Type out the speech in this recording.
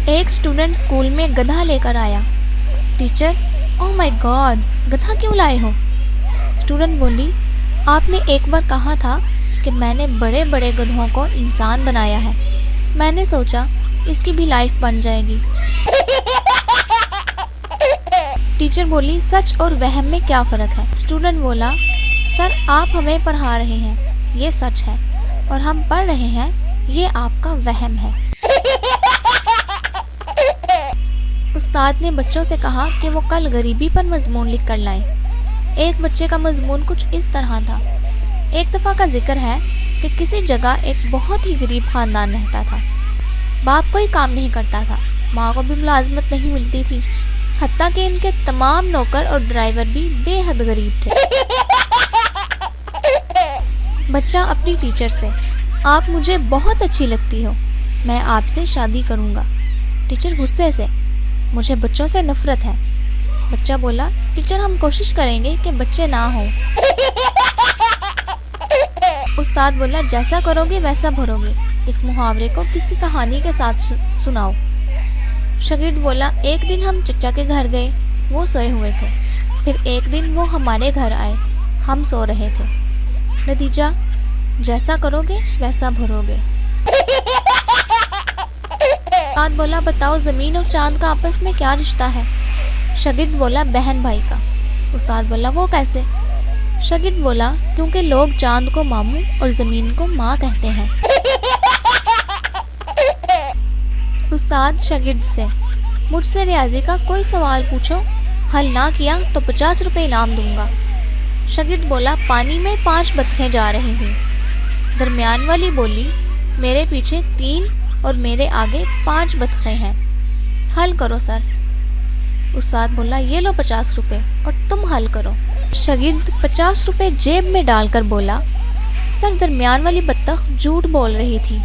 ایک student school میں گدھا لے کر آیا. ٹیچر: اوہ مائی گاڈ، گدھا کیوں لائے ہو؟ اسٹوڈنٹ بولی: آپ نے ایک بار کہا تھا کہ میں نے بڑے بڑے گدھوں کو انسان بنایا ہے. میں نے سوچا اس کی بھی لائف بن جائے گی. ٹیچر بولی: سچ اور وہم میں کیا فرق ہے؟ اسٹوڈنٹ بولا: سر، آپ ہمیں پڑھا رہے ہیں، یہ سچ ہے، اور ہم پڑھ رہے ہیں، یہ آپ کا وہم ہے. استاد نے بچوں سے کہا کہ وہ کل غریبی پر مضمون لکھ کر لائیں. ایک بچے کا مضمون کچھ اس طرح تھا: ایک دفعہ کا ذکر ہے کہ کسی جگہ ایک بہت ہی غریب خاندان رہتا تھا. باپ کوئی کام نہیں کرتا تھا، ماں کو بھی ملازمت نہیں ملتی تھی، حتیٰ کہ ان کے تمام نوکر اور ڈرائیور بھی بے حد غریب تھے. بچہ اپنی ٹیچر سے: آپ مجھے بہت اچھی لگتی ہو، میں آپ سے شادی کروں گا. ٹیچر غصے سے: مجھے بچوں سے نفرت ہے. بچہ بولا: ٹیچر، ہم کوشش کریں گے کہ بچے نہ ہوں. استاد بولا: جیسا کرو گے ویسا بھرو گے. اس محاورے کو کسی کہانی کے ساتھ سناؤ. شاگرد بولا: ایک دن ہم چچا کے گھر گئے، وہ سوئے ہوئے تھے. پھر ایک دن وہ ہمارے گھر آئے، ہم سو رہے تھے. نتیجہ: جیسا کرو گے ویسا بھرو گے. استاد بولا: بتاؤ زمین اور چاند کا آپس میں کیا رشتہ ہے؟ شاگرد بولا: بہن بھائی کا. استاد بولا: وہ کیسے؟ شاگرد بولا: کیونکہ لوگ چاند کو ماموں اور زمین کو ماں کہتے ہیں. استاد شاگرد سے: مجھ سے ریاضی کا کوئی سوال پوچھو، حل نہ کیا تو 50 روپے انعام دوں گا. شاگرد بولا: پانی میں 5 بطخیں جا رہی ہیں. درمیان والی بولی: میرے پیچھے 3 اور میرے آگے 5 بطخیں ہیں، حل کرو سر. استاد بولا: یہ لو 50 روپے اور تم حل کرو. شاگرد 50 روپے جیب میں ڈال کر بولا: سر، درمیان والی بطخ جھوٹ بول رہی تھی.